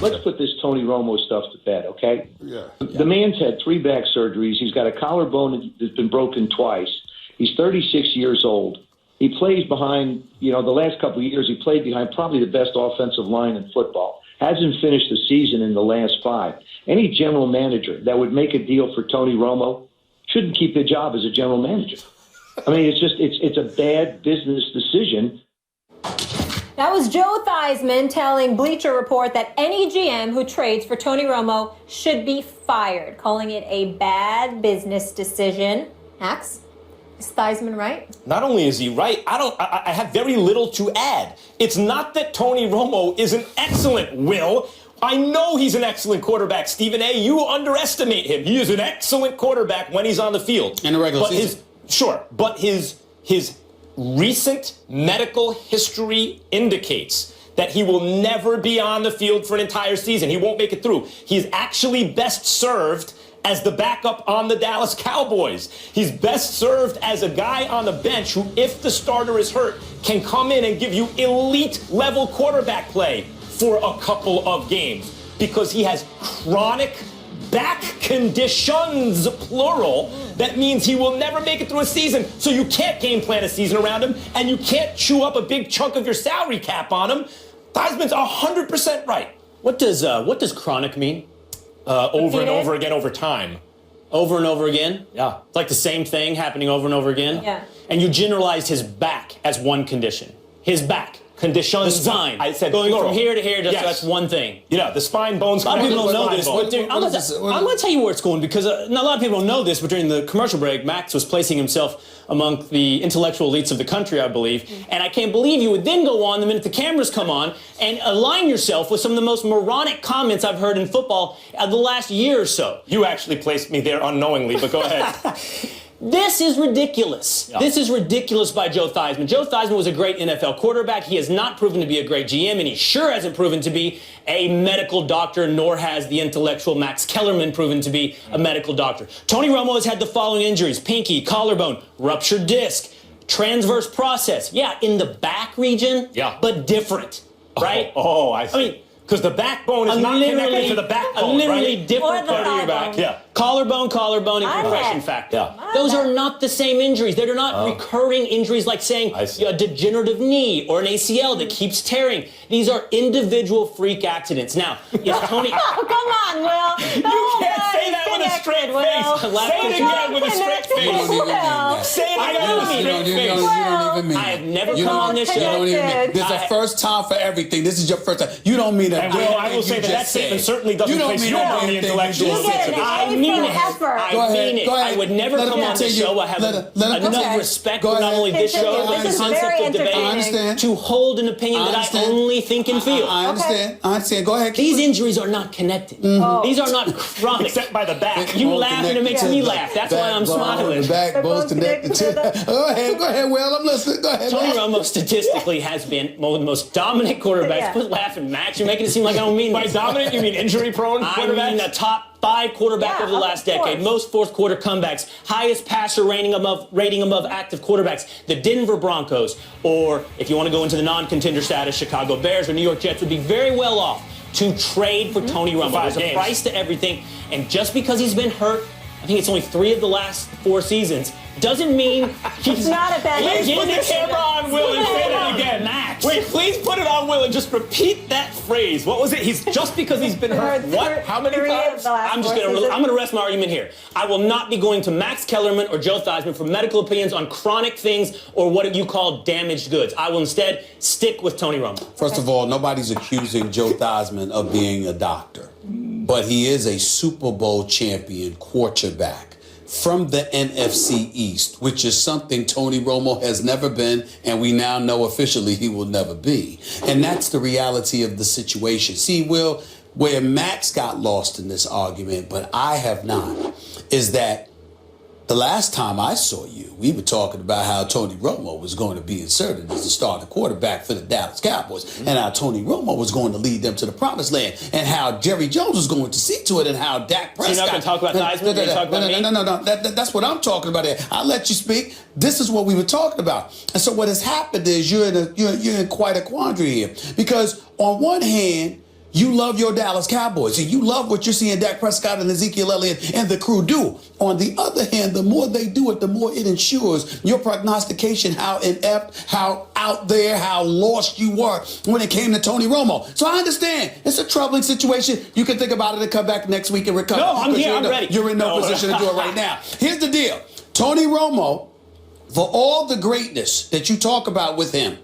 let's put this Tony Romo stuff to bed, okay? Yeah. The man's had 3 back surgeries. He's got a collarbone that's been broken twice. He's 36 years old. He plays behind, the last couple of years, he played behind probably the best offensive line in football. Hasn't finished the season in the last 5. Any general manager that would make a deal for Tony Romo shouldn't keep their job as a general manager. I mean, it's a bad business decision. That was Joe Theismann telling Bleacher Report that any GM who trades for Tony Romo should be fired, calling it a bad business decision. Max, is Theismann right? Not only is he right, I have very little to add. It's not that Tony Romo is an excellent Will. I know he's an excellent quarterback, Stephen A. You underestimate him. He is an excellent quarterback when he's on the field. In the regular season. But his recent medical history indicates that he will never be on the field for an entire season. He won't make it through. He's actually best served as the backup on the Dallas Cowboys. He's best served as a guy on the bench who, if the starter is hurt, can come in and give you elite-level quarterback play for a couple of games because he has chronic back conditions, plural. That means he will never make it through a season. So you can't game plan a season around him, and you can't chew up a big chunk of your salary cap on him. Theismann's 100% right. What does chronic mean? Over and over again over time. Over and over again? Yeah. It's like the same thing happening over and over again? Yeah. And you generalized his back as one condition. His back. Conditions. The spine. I said going plural. from here to here, Yes. that's one thing. The spine bones. A lot of people don't know this. Bone. But I'm going to tell you where it's going because a lot of people don't know this, but during the commercial break, Max was placing himself among the intellectual elites of the country, I believe. And I can't believe you would then go on the minute the cameras come on and align yourself with some of the most moronic comments I've heard in football the last year or so. You actually placed me there unknowingly, but go ahead. This is ridiculous. Yeah. This is ridiculous by Joe Theismann. Joe Theismann was a great NFL quarterback. He has not proven to be a great GM, and he sure hasn't proven to be a medical doctor, nor has the intellectual Max Kellerman proven to be a medical doctor. Tony Romo has had the following injuries: pinky, collarbone, ruptured disc, transverse process. Yeah, in the back region, but different, right? I see. I mean, because the backbone is not connected to the backbone, a literally right? different Or the part of your back. thigh bone. Yeah. Collarbone, and compression factor. Yeah. Those are not the same injuries. They're not recurring injuries like saying a degenerative knee or an ACL that keeps tearing. These are individual freak accidents. Now, is Tony... Oh, come on, Will. You can't say that with a straight face. Say it again with a straight face. Say it again with a straight face. You don't even mean I have it. never You come don't- on this you show. don't even mean it. There's a first time for everything. This is your first time. You don't mean that. And Will, I will say that statement certainly doesn't place you on the intellectual You get an decision. A mean for it. effort. I mean it. I would never come on this show. I have enough respect for not only this show, but the This is concept very of debate I understand. to hold an opinion that I only think and feel. I understand. I understand. Go ahead. These injuries are not connected. These are not chronic. Except by the back. You laugh and it makes me laugh. That's why I'm smiling. The backbone's connected to the... Go ahead, Will. I'm listening. Go ahead. Tony Romo statistically has been one of the most dominant quarterbacks. Yeah. Quit laughing, Max. You're making it seem like I don't mean By this. dominant, you mean injury-prone I quarterback? mean the top 5 quarterback Yeah, of the last of decade. course. Most fourth quarter comebacks. Highest passer rating above active quarterbacks. The Denver Broncos, or if you want to go into the non-contender status, Chicago Bears or New York Jets would be very well off to trade for Tony Romo. There's a price to everything. And just because he's been hurt, I think it's only 3 of the last 4 seasons, doesn't mean he's not a bad Please put the decision. camera on Will and say that again. Max. Wait, please put it on Will and just repeat that phrase. What was it? He's just because he's been hurt. What? How many times? I'm gonna rest my argument here. I will not be going to Max Kellerman or Joe Theismann for medical opinions on chronic things or what you call damaged goods. I will instead stick with Tony Romo. First of all, nobody's accusing Joe Theismann of being a doctor, but he is a Super Bowl champion quarterback from the NFC East, which is something Tony Romo has never been, and we now know officially he will never be. And that's the reality of the situation. See, Will, where Max got lost in this argument, but I have not, is that the last time I saw you, we were talking about how Tony Romo was going to be inserted as the starting quarterback for the Dallas Cowboys, and how Tony Romo was going to lead them to the promised land, and how Jerry Jones was going to see to it, and how Dak Prescott... You're not going to talk about Theismann? You're going to talk about me? No. That's what I'm talking about here. I'll let you speak. This is what we were talking about. And so what has happened is you're in quite a quandary here. Because on one hand, You love your Dallas Cowboys, and you love what you're seeing Dak Prescott and Ezekiel Elliott and the crew do. On the other hand, the more they do it, the more it ensures your prognostication, how inept, how out there, how lost you were when it came to Tony Romo. So I understand. It's a troubling situation. You can think about it and come back next week and recover. No, I'm here. I'm ready. You're in no position to do it right now. Here's the deal. Tony Romo, for all the greatness that you talk about with him,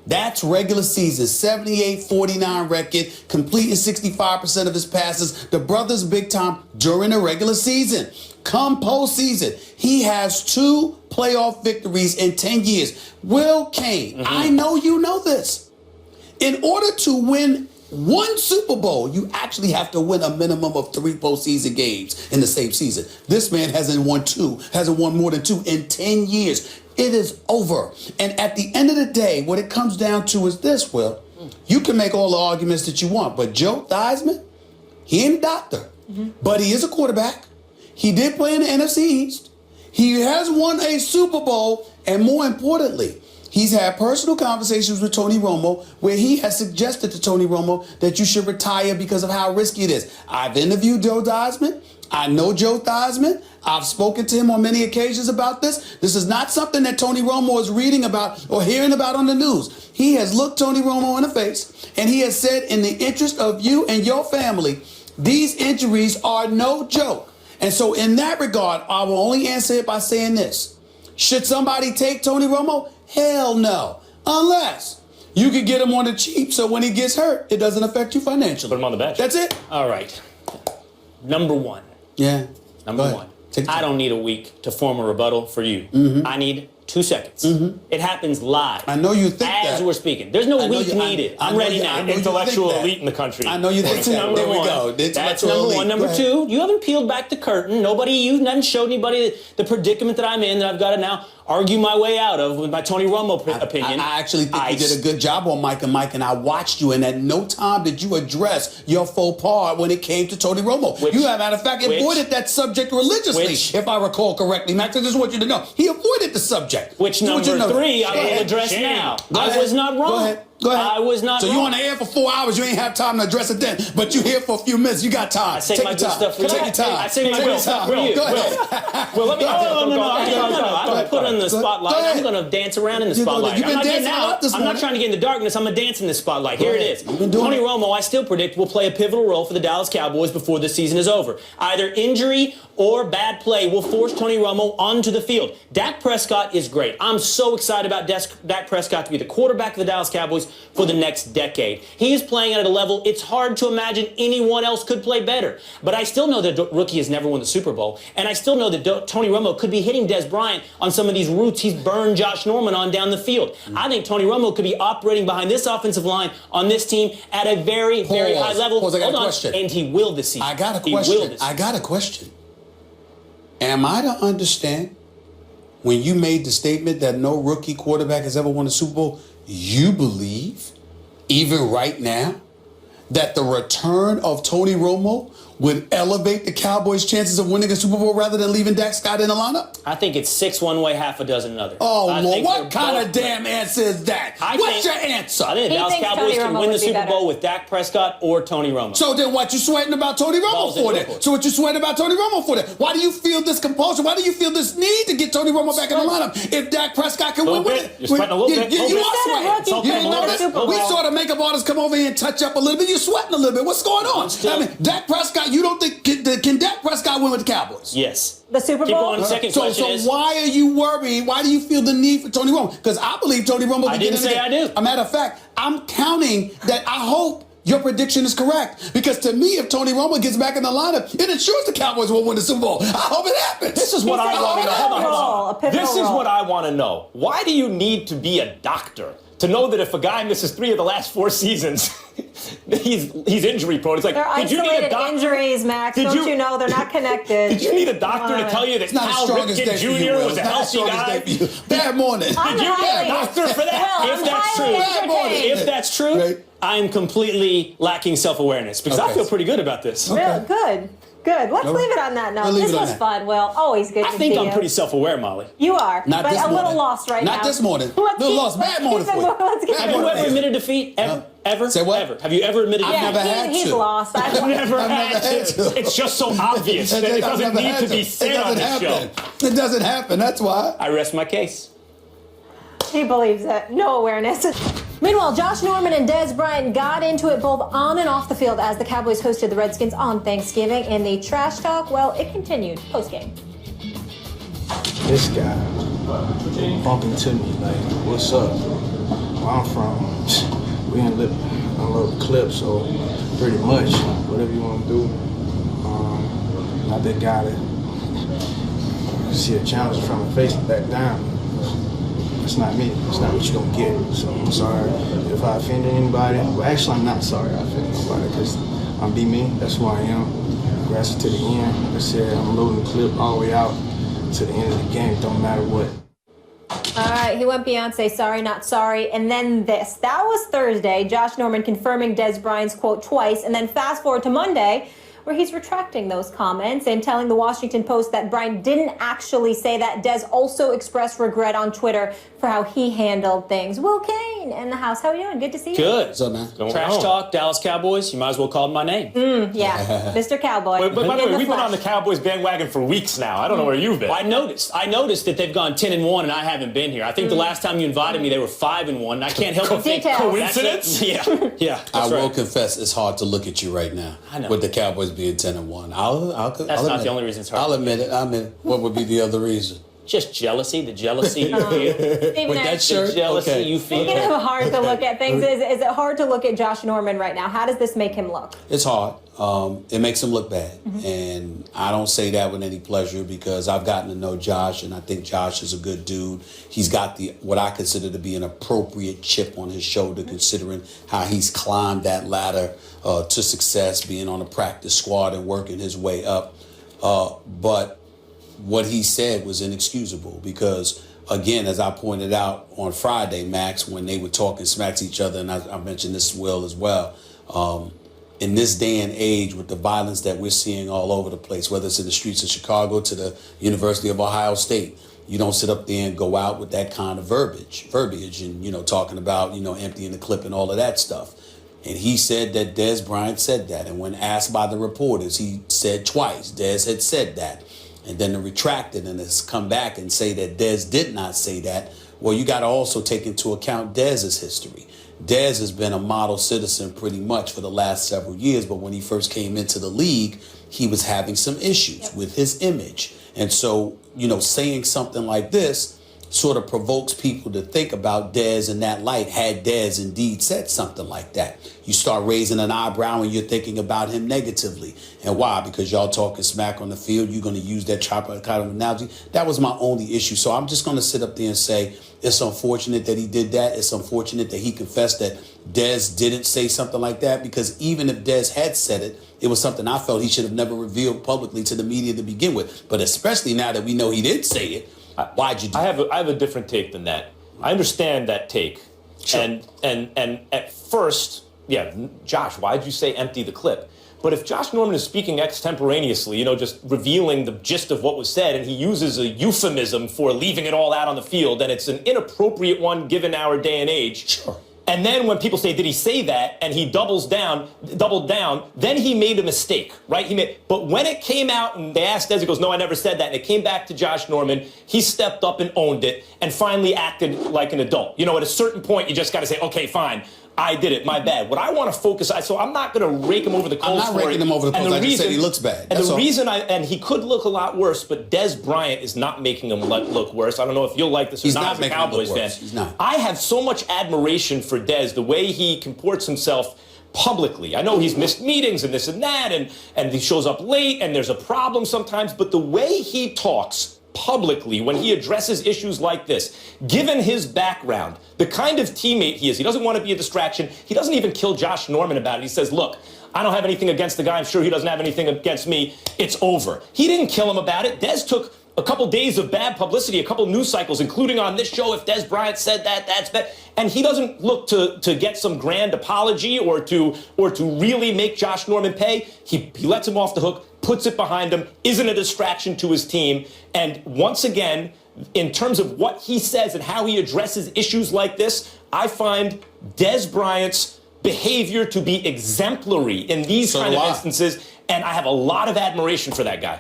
that's regular season, 78-49 record, completing 65% of his passes. The brother's big time during the regular season. Come postseason, he has 2 playoff victories in 10 years. Will Kane, I know you know this. In order to win 1 Super Bowl, you actually have to win a minimum of 3 postseason games in the same season. This man hasn't won more than 2 in 10 years. It is over. And at the end of the day, what it comes down to is this, Will. You can make all the arguments that you want, but Joe Theismann, he ain't a doctor, but he is a quarterback. He did play in the NFC East. He has won a Super Bowl, and more importantly, he's had personal conversations with Tony Romo where he has suggested to Tony Romo that you should retire because of how risky it is. I've interviewed Joe Theismann. I know Joe Theismann. I've spoken to him on many occasions about this. This is not something that Tony Romo is reading about or hearing about on the news. He has looked Tony Romo in the face and he has said, in the interest of you and your family, these injuries are no joke. And so in that regard, I will only answer it by saying this. Should somebody take Tony Romo? Hell no. Unless you could get him on the cheap so when he gets hurt, it doesn't affect you financially. Put him on the bench. That's it. All right. Number 1. Yeah. Number 1. I don't need a week to form a rebuttal for you. I need 2 seconds. It happens live. I know you think as that. we're speaking. There's no week needed. I'm ready now. Intellectual elite in the country. I know you think that. Number There we 1. go. That's number 1. Number 2, you haven't peeled back the curtain. You haven't showed anybody the predicament that I'm in that I've got to now argue my way out of with my Tony Romo opinion. I actually think you did a good job on Mike, and I watched you, and at no time did you address your faux pas when it came to Tony Romo. You, as a matter of fact, avoided that subject religiously, if I recall correctly. Max, I just want you to know, he avoided the subject. Which number 3 I will address now. I was not wrong. Go ahead. I was not wrong. So you on the air for 4 hours, you ain't have time to address it then, but you here for a few minutes, you got time. I say my good stuff for you. Take your time. I say my good stuff for you. Go ahead. Well, let me. I'm going to put in the spotlight. I'm going to dance around in the spotlight. You've been dancing out this morning. I'm not trying to get in the darkness. I'm going to dance in the spotlight. Here it is. Tony Romo, I still predict, will play a pivotal role for the Dallas Cowboys before the season is over. Either injury or bad play will force Tony Romo onto the field. Dak Prescott is great. I'm so excited about Dak Prescott to be the quarterback of the Dallas Cowboys for the next decade. He is playing at a level it's hard to imagine anyone else could play better. But I still know that the rookie has never won the Super Bowl, and I still know that Tony Romo could be hitting Des Bryant on some of these routes he's burned Josh Norman on down the field. I think Tony Romo could be operating behind this offensive line on this team at a very, very high level. I got a question. And he will this season. I got a question. Am I to understand when you made the statement that no rookie quarterback has ever won a Super Bowl, you believe, even right now, that the return of Tony Romo would elevate the Cowboys' chances of winning a Super Bowl rather than leaving Dak Scott in the lineup? I think it's 6 one way, half a dozen another. Oh, Lord, what kind of damn answer is that? What's your answer? I think the Dallas Cowboys can win the Super Bowl with Dak Prescott or Tony Romo. So then what you sweating about Tony Romo for then? So what you sweating about Tony Romo for then? Why do you feel this compulsion? Why do you feel this need to get Tony Romo back in the lineup if Dak Prescott can win with it? You're sweating a little bit. You are sweating. You notice? We saw the makeup artists come over here and touch up a little bit. You're sweating a little bit. What's going on? I mean, Dak Prescott, you don't think... Can Dak Prescott win with the Cowboys? Yes. The Super Bowl? Keep going. Second question is... So why are you worried? Why do you feel the need for Tony Romo? Because I believe Tony Romo... I didn't say I do. As a matter of fact, I'm counting that I hope your prediction is correct. Because to me, if Tony Romo gets back in the lineup, it ensures the Cowboys will win the Super Bowl. I hope it happens. This is what I want to know. Hold on. This is what I want to know. Why do you need to be a doctor to know that if a guy misses 3 of the last 4 seasons, he's injury prone? It's like, they're isolated injuries, Max. Don't you know they're not connected? Did you need a doctor to tell you that Cal Ripken Jr. was a healthy guy? Bad morning. Did you get a doctor for that? If that's true, I am completely lacking self-awareness because I feel pretty good about this. Really good. Good. Let's leave it on that note. This was fun, Will. Always good to see you. I think I'm pretty self-aware, Molly. You are. Not but this a morning. little lost right now. Not this morning. Little lost. Bad morning for you. Have you ever admitted defeat? Ever? Say what? Ever. Have you ever admitted defeat? I've never had He's to. lost. I've never had had to. to. It's just so obvious that it doesn't need to be said on the show. It doesn't happen. That's why. I rest my case. He believes it. No awareness. Meanwhile, Josh Norman and Dez Bryant got into it both on and off the field as the Cowboys hosted the Redskins on Thanksgiving, and the trash talk, well, it continued post-game. This guy bumping to me like, what's up? Where I'm from, we didn't unload the clip, so pretty much whatever you want to do. Not that guy that see a challenge from my face and back down. That's not me. That's not what you're going to get. So I'm sorry if I offended anybody. Well, actually, I'm not sorry I offended nobody because I'm be me. That's who I am. Grass it to the end. Like I said, I'm loading the clip all the way out to the end of the game. Don't matter what. All right, he went Beyonce, sorry, not sorry, and then this. That was Thursday, Josh Norman confirming Dez Bryant's quote twice, and then fast forward to Monday, where he's retracting those comments and telling the Washington Post that Bryant didn't actually say that. Dez also expressed regret on Twitter for how he handled things. Will Kane in the house. How are you doing? Good to see you. Good. What's up, man? Trash talk, Dallas Cowboys. You might as well call him my name. Yeah, Mr. Cowboy. But by the way, we've been flesh. on the Cowboys bandwagon for weeks now. I don't know where you've been. I noticed that they've gone 10-1, and I haven't been here. I think the last time you invited me, they were 5-1. And I can't help but think Details. coincidence. Yeah. I That's will right. confess, it's hard to look at you right now. I know. With the Cowboys being 10-1. I'll That's admit not the it. only reason it's hard. I'll admit it. What would be the other reason? Just jealousy. The jealousy you feel. Stephen With A. that shirt? The jealousy Okay. you feel. Speaking of hard to look at things, is it hard to look at Josh Norman right now? How does this make him look? It's hard. It makes him look bad. And I don't say that with any pleasure because I've gotten to know Josh, and I think Josh is a good dude. He's got what I consider to be an appropriate chip on his shoulder, considering how he's climbed that ladder to success, being on a practice squad and working his way up. But what he said was inexcusable because, again, as I pointed out on Friday, Max, when they were talking smack to each other, and I mentioned this to Will as well, in this day and age with the violence that we're seeing all over the place, whether it's in the streets of Chicago to the University of Ohio State, you don't sit up there and go out with that kind of verbiage and, talking about, emptying the clip and all of that stuff. And he said that Dez Bryant said that. And when asked by the reporters, he said twice, Dez had said that. And then to retract it and has come back and say that Dez did not say that. Well, you got to also take into account Dez's history. Dez has been a model citizen pretty much for the last several years, but when he first came into the league, he was having some issues with his image. And so, saying something like this sort of provokes people to think about Dez in that light. Had Dez indeed said something like that, you start raising an eyebrow and you're thinking about him negatively. And why? Because y'all talking smack on the field. You're going to use that kind of analogy. That was my only issue. So I'm just going to sit up there and say it's unfortunate that he did that. It's unfortunate that he confessed that Dez didn't say something like that, because even if Dez had said it, it was something I felt he should have never revealed publicly to the media to begin with. But especially now that we know he did say it, why'd you do it? I have a different take than that. I understand that take. Sure. And at first, Josh, why'd you say empty the clip? But if Josh Norman is speaking extemporaneously, just revealing the gist of what was said, and he uses a euphemism for leaving it all out on the field, and it's an inappropriate one given our day and age. Sure. And then when people say, did he say that? And he doubled down, then he made a mistake, right? But when it came out and they asked Des, he goes, no, I never said that. And it came back to Josh Norman. He stepped up and owned it and finally acted like an adult. At a certain point, you just got to say, okay, fine. I did it. My bad. What I want to focus on, so I'm not going to rake him over the coals for it. I'm not raking him over the coals. I just said he looks bad. And the reason and he could look a lot worse, but Dez Bryant is not making him look worse. I don't know if you'll like this or not as a Cowboys fan. He's not. I have so much admiration for Dez, the way he comports himself publicly. I know he's missed meetings and this and that, and he shows up late, and there's a problem sometimes, but the way he talks publicly when he addresses issues like this, given his background, the kind of teammate he is, he doesn't want to be a distraction. He doesn't even kill Josh Norman about it. He says, look, I don't have anything against the guy. I'm sure he doesn't have anything against me. It's over. He didn't kill him about it. Dez took a couple days of bad publicity, a couple news cycles, including on this show. If Dez Bryant said that, that's bad. And he doesn't look to get some grand apology or to really make Josh Norman pay. He lets him off the hook, puts it behind him, isn't a distraction to his team. And once again, in terms of what he says and how he addresses issues like this, I find Des Bryant's behavior to be exemplary in these kind of instances, and I have a lot of admiration for that guy.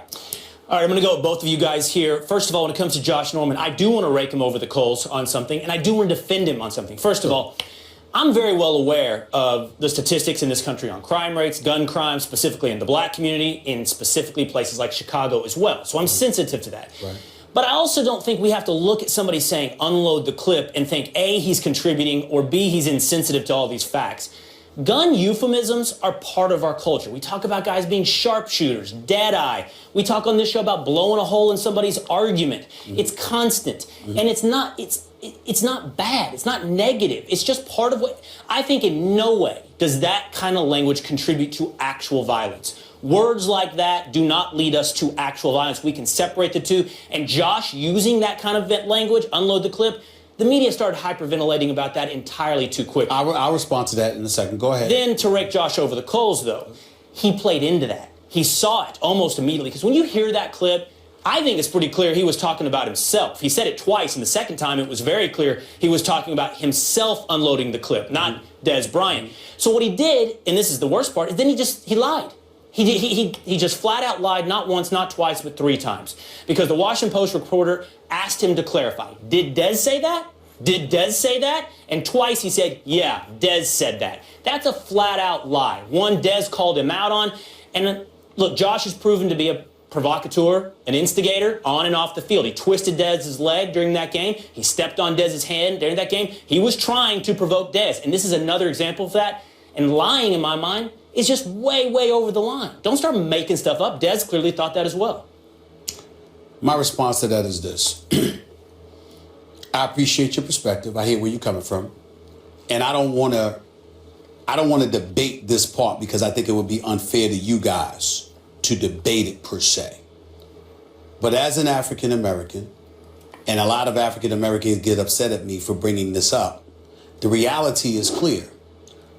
All right, I'm going to go with both of you guys here. First of all, when it comes to Josh Norman, I do want to rake him over the coals on something, and I do want to defend him on something. First of all, I'm very well aware of the statistics in this country on crime rates, gun crime, specifically in the black community, in specifically places like Chicago as well. So I'm sensitive to that. Right. But I also don't think we have to look at somebody saying unload the clip and think A, he's contributing, or B, he's insensitive to all these facts. Gun euphemisms are part of our culture. We talk about guys being sharpshooters, dead-eye. We talk on this show about blowing a hole in somebody's argument. It's constant. And it's not bad. It's not negative. It's just part of what... I think in no way does that kind of language contribute to actual violence. Words like that do not lead us to actual violence. We can separate the two. And Josh using that kind of language, unload the clip, the media started hyperventilating about that entirely too quick. I'll respond to that in a second. Go ahead. Then to rake Josh over the coals, though, he played into that. He saw it almost immediately. Because when you hear that clip, I think it's pretty clear he was talking about himself. He said it twice, and the second time it was very clear he was talking about himself unloading the clip, not Des Bryant. So what he did, and this is the worst part, is then he lied. He just flat out lied, not once, not twice, but 3 times. Because the Washington Post reporter asked him to clarify. Did Des say that? Did Des say that? And twice he said, yeah, Des said that. That's a flat out lie. One, Des called him out on. And look, Josh has proven to be a provocateur, an instigator, on and off the field. He twisted Dez's leg during that game. He stepped on Dez's hand during that game. He was trying to provoke Des. And this is another example of that. And lying, in my mind, is just way, way over the line. Don't start making stuff up. Des clearly thought that as well. My response to that is this. I appreciate your perspective. I hear where you're coming from. And I don't want to debate this part because I think it would be unfair to you guys to debate it per se. But as an African American, and a lot of African Americans get upset at me for bringing this up, the reality is clear.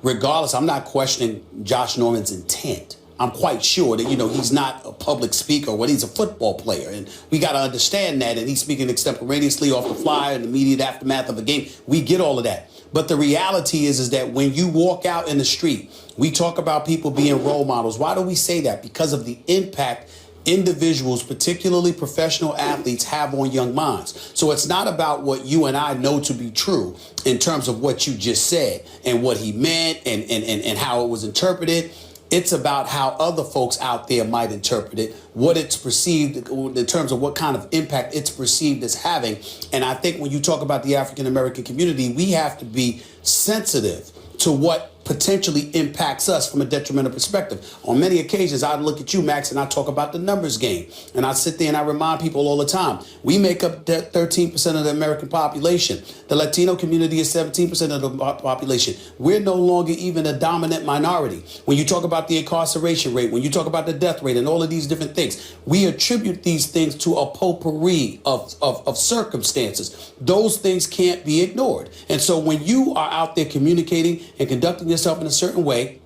Regardless, I'm not questioning Josh Norman's intent. I'm quite sure that, he's not a public speaker, but he's a football player. And we got to understand that. And he's speaking extemporaneously off the fly in the immediate aftermath of the game. We get all of that. But the reality is that when you walk out in the street, we talk about people being role models. Why do we say that? Because of the impact individuals, particularly professional athletes, have on young minds. So it's not about what you and I know to be true in terms of what you just said and what he meant and how it was interpreted. It's about how other folks out there might interpret it, what it's perceived in terms of what kind of impact it's perceived as having. And I think when you talk about the African American community, we have to be sensitive to what potentially impacts us from a detrimental perspective. On many occasions, I look at you, Max, and I talk about the numbers game. And I sit there and I remind people all the time, we make up 13% of the American population. The Latino community is 17% of the population. We're no longer even a dominant minority. When you talk about the incarceration rate, when you talk about the death rate and all of these different things, we attribute these things to a potpourri of circumstances. Those things can't be ignored. And so when you are out there communicating and conducting yourself in a certain way,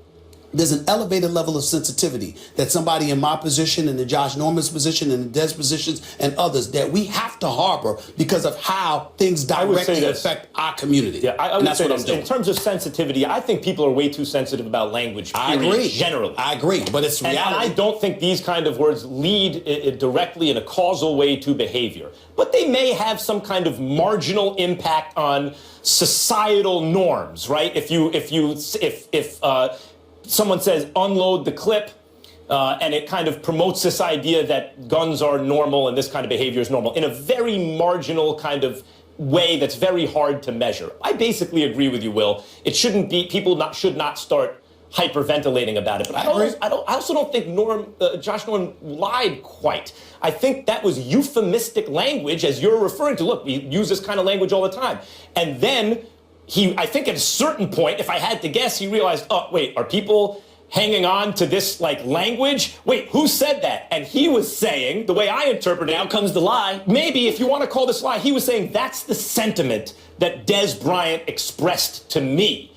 there's an elevated level of sensitivity that somebody in my position, in the Josh Norman's position, in the Des positions, and others that we have to harbor because of how things directly affect our community. Yeah, I would say this. In terms of sensitivity, I think people are way too sensitive about language. I agree. Generally. I agree, but it's reality. And I don't think these kind of words lead directly in a causal way to behavior. But they may have some kind of marginal impact on societal norms, right? If someone says unload the clip, and it kind of promotes this idea that guns are normal and this kind of behavior is normal in a very marginal kind of way that's very hard to measure. I basically agree with you, Will. It shouldn't be, should not start hyperventilating about it. But I also don't think Josh Norman lied quite. I think that was euphemistic language, as you're referring to. Look, we use this kind of language all the time. And then I think at a certain point, if I had to guess, he realized, oh, wait, are people hanging on to this language? Wait, who said that? And he was saying, the way I interpret it, now comes the lie. Maybe if you want to call this lie, he was saying that's the sentiment that Des Bryant expressed to me.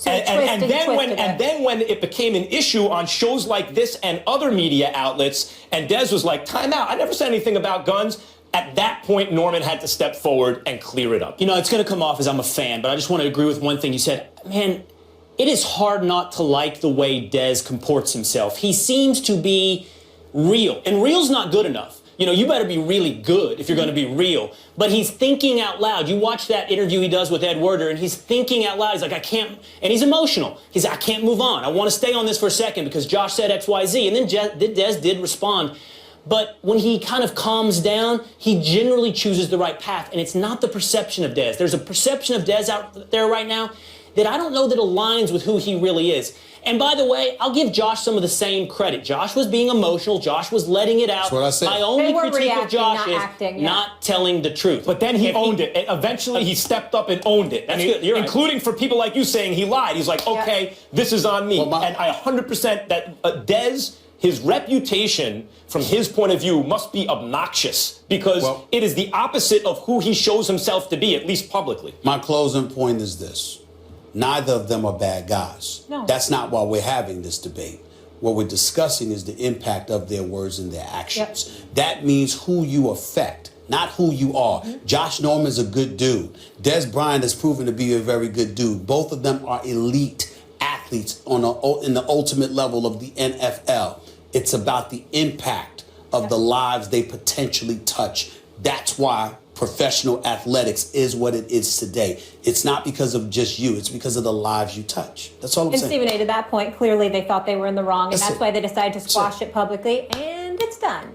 And then when it became an issue on shows like this and other media outlets, and Des was like, time out, I never said anything about guns. At that point, Norman had to step forward and clear it up. You know, it's going to come off as I'm a fan, but I just want to agree with one thing you said. Man, it is hard not to like the way Des comports himself. He seems to be real, and real's not good enough. You know, you better be really good if you're going to be real. But he's thinking out loud. You watch that interview he does with Ed Werder, and he's thinking out loud. He's like, I can't, and he's emotional. He's like, I can't move on. I want to stay on this for a second because Josh said X, Y, Z. And then Des did respond. But when he kind of calms down, he generally chooses the right path. And it's not the perception of Des. There's a perception of Des out there right now that I don't know that aligns with who he really is. And by the way, I'll give Josh some of the same credit. Josh was being emotional. Josh was letting it out. That's what I said. My only critique of Josh is yeah. not telling the truth. But then he owned it. Eventually, he stepped up and owned it. That's good. You're right. Including for people like you saying he lied. He's like, okay, this is on me. And I 100% that Des, his reputation from his point of view must be obnoxious because it is the opposite of who he shows himself to be, at least publicly. My closing point is this. Neither of them are bad guys. No. That's not why we're having this debate. What we're discussing is the impact of their words and their actions. Yep. That means who you affect, not who you are. Mm-hmm. Josh Norman's a good dude. Des Bryant has proven to be a very good dude. Both of them are elite athletes in the ultimate level of the NFL. It's about the impact of the lives they potentially touch. That's why professional athletics is what it is today. It's not because of just you. It's because of the lives you touch. That's all I'm saying. And Stephen A., to that point, clearly they thought they were in the wrong, and that's why they decided to squash it publicly, and it's done.